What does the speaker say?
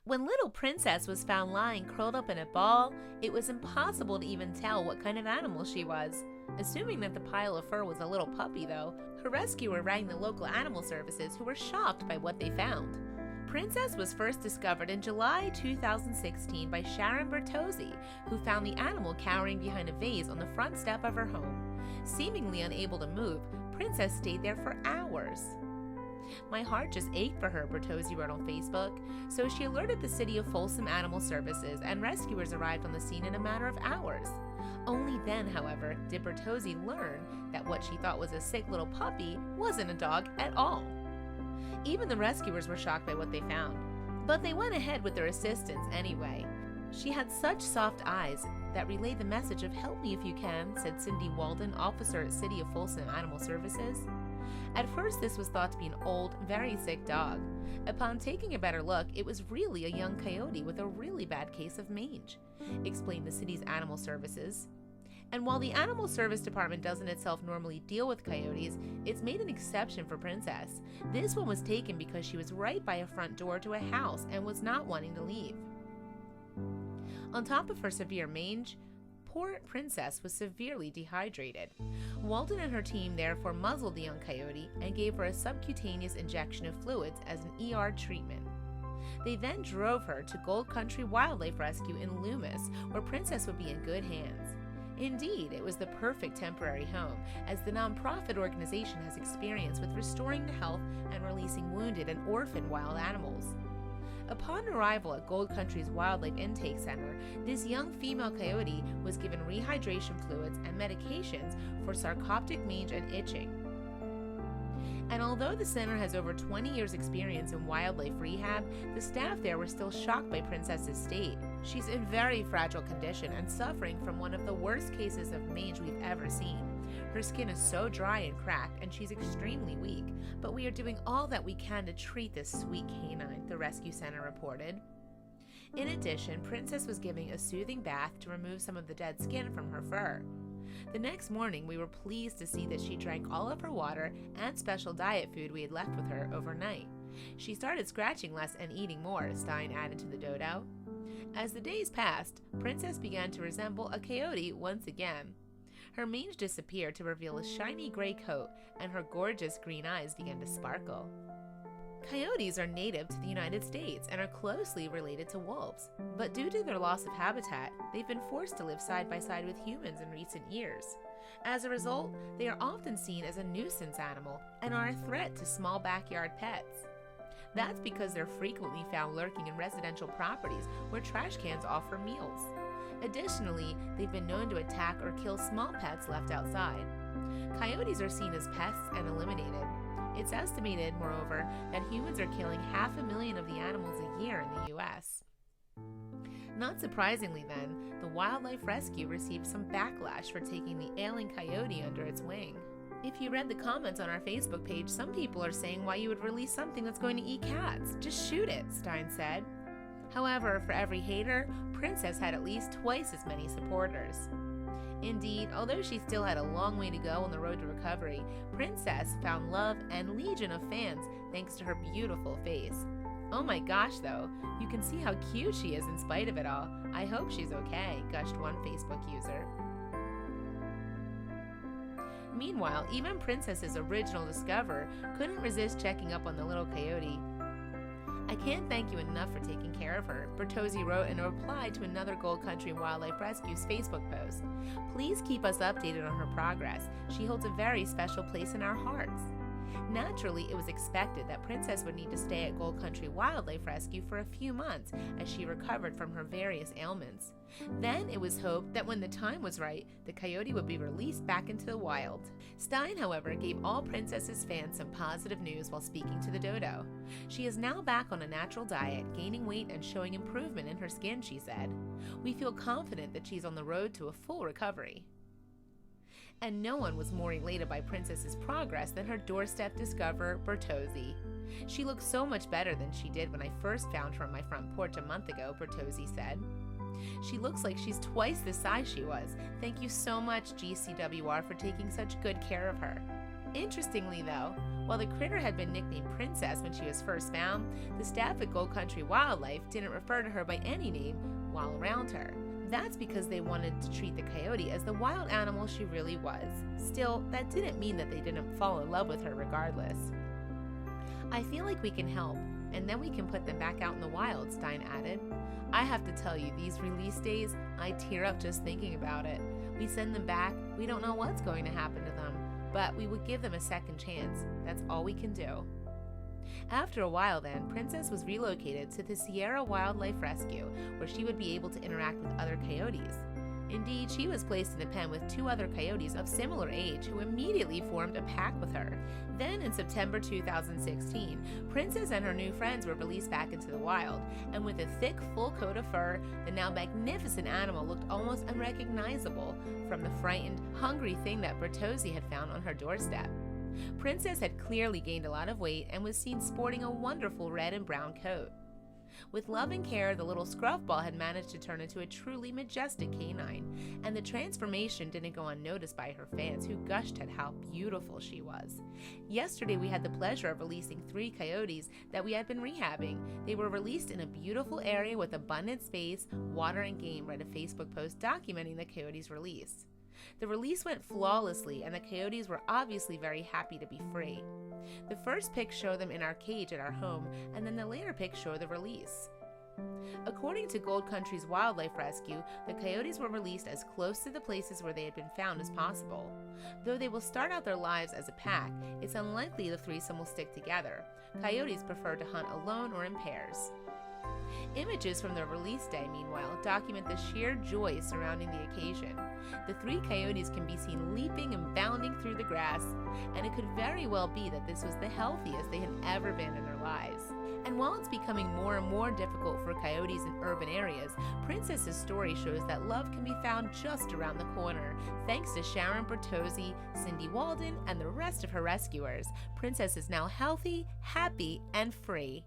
When little Princess was found lying curled up in a ball, it was impossible to even tell what kind of animal she was. Assuming that the pile of fur was a little puppy, though, her rescuer rang the local animal services, who were shocked by what they found. Princess was first discovered in July 2016 by Sharon Bertozzi, who found the animal cowering behind a vase on the front step of her home. Seemingly unable to move, Princess stayed there for hours. "My heart just ached for her," Bertozzi wrote on Facebook, so she alerted the City of Folsom Animal Services, and rescuers arrived on the scene in a matter of hours. Only then, however, did Bertozzi learn that what she thought was a sick little puppy wasn't a dog at all. Even the rescuers were shocked by what they found, but they went ahead with their assistance anyway. "She had such soft eyes that relayed the message of 'help me if you can,'" said Cindy Walden, officer at City of Folsom Animal Services. At first, this was thought to be an old, very sick dog. Upon taking a better look, it was really a young coyote with a really bad case of mange, explained the city's animal services. And while the Animal Service Department doesn't itself normally deal with coyotes, it's made an exception for Princess. This one was taken because she was right by a front door to a house and was not wanting to leave. On top of her severe mange, poor Princess was severely dehydrated. Walden and her team therefore muzzled the young coyote and gave her a subcutaneous injection of fluids as an ER treatment. They then drove her to Gold Country Wildlife Rescue in Loomis, where Princess would be in good hands. Indeed, it was the perfect temporary home, as the nonprofit organization has experience with restoring the health and releasing wounded and orphaned wild animals. Upon arrival at Gold Country's Wildlife Intake Center, this young female coyote was given rehydration fluids and medications for sarcoptic mange and itching. And although the center has over 20 years' experience in wildlife rehab, the staff there were still shocked by Princess's state. She's in very fragile condition and suffering from one of the worst cases of mange we've ever seen. Her skin is so dry and cracked, and she's extremely weak, but we are doing all that we can to treat this sweet canine, the rescue center reported. In addition, Princess was given a soothing bath to remove some of the dead skin from her fur. The next morning, we were pleased to see that she drank all of her water and special diet food we had left with her overnight. She started scratching less and eating more, Stein added to the dodo. As the days passed, Princess began to resemble a coyote once again. Her mange disappeared to reveal a shiny gray coat, and her gorgeous green eyes began to sparkle. Coyotes are native to the United States and are closely related to wolves, but due to their loss of habitat, they've been forced to live side by side with humans in recent years. As a result, they are often seen as a nuisance animal and are a threat to small backyard pets. That's because they're frequently found lurking in residential properties where trash cans offer meals. Additionally, they've been known to attack or kill small pets left outside. Coyotes are seen as pests and eliminated. It's estimated, moreover, that humans are killing 500,000 of the animals a year in the U.S. Not surprisingly then, the wildlife rescue received some backlash for taking the ailing coyote under its wing. If you read the comments on our Facebook page, some people are saying why you would release something that's going to eat cats. Just shoot it, Stein said. However, for every hater, Princess had at least twice as many supporters. Indeed, although she still had a long way to go on the road to recovery, Princess found love and legion of fans thanks to her beautiful face. "Oh my gosh, though, you can see how cute she is in spite of it all. I hope she's okay," gushed one Facebook user. Meanwhile, even Princess's original discoverer couldn't resist checking up on the little coyote. "I can't thank you enough for taking care of her," Bertozzi wrote in a reply to another Gold Country Wildlife Rescue's Facebook post. "Please keep us updated on her progress. She holds a very special place in our hearts." Naturally, it was expected that Princess would need to stay at Gold Country Wildlife Rescue for a few months as she recovered from her various ailments. Then it was hoped that when the time was right, the coyote would be released back into the wild. Stein, however, gave all Princess's fans some positive news while speaking to the dodo. She is now back on a natural diet, gaining weight and showing improvement in her skin, she said. "We feel confident that she's on the road to a full recovery." And no one was more elated by Princess's progress than her doorstep discoverer, Bertozzi. "She looks so much better than she did when I first found her on my front porch a month ago," Bertozzi said. She looks like she's twice the size she was. Thank you so much, GCWR, for taking such good care of her. Interestingly though, while the critter had been nicknamed Princess when she was first found, the staff at Gold Country Wildlife didn't refer to her by any name while around her. That's because they wanted to treat the coyote as the wild animal she really was. Still, that didn't mean that they didn't fall in love with her regardless. I feel like we can help, and then we can put them back out in the wild, Stein added. I have to tell you, these release days, I tear up just thinking about it. We send them back, we don't know what's going to happen to them, but we would give them a second chance. That's all we can do. After a while then, Princess was relocated to the Sierra Wildlife Rescue, where she would be able to interact with other coyotes. Indeed, she was placed in a pen with 2 other coyotes of similar age who immediately formed a pack with her. Then in September 2016, Princess and her new friends were released back into the wild, and with a thick, full coat of fur, the now magnificent animal looked almost unrecognizable from the frightened, hungry thing that Bertozzi had found on her doorstep. Princess had clearly gained a lot of weight and was seen sporting a wonderful red and brown coat. With love and care, the little scruffball had managed to turn into a truly majestic canine, and the transformation didn't go unnoticed by her fans who gushed at how beautiful she was. Yesterday we had the pleasure of releasing 3 coyotes that we had been rehabbing. They were released in a beautiful area with abundant space, water and game, read a Facebook post documenting the coyotes' release. The release went flawlessly, and the coyotes were obviously very happy to be free. The first pics show them in our cage at our home, and then the later pics show the release. According to Gold Country's Wildlife Rescue, the coyotes were released as close to the places where they had been found as possible. Though they will start out their lives as a pack, it's unlikely the threesome will stick together. Coyotes prefer to hunt alone or in pairs. Images from the release day, meanwhile, document the sheer joy surrounding the occasion. The 3 coyotes can be seen leaping and bounding through the grass, and it could very well be that this was the healthiest they had ever been in their lives. And while it's becoming more and more difficult for coyotes in urban areas, Princess's story shows that love can be found just around the corner. Thanks to Sharon Bertozzi, Cindy Walden, and the rest of her rescuers, Princess is now healthy, happy, and free.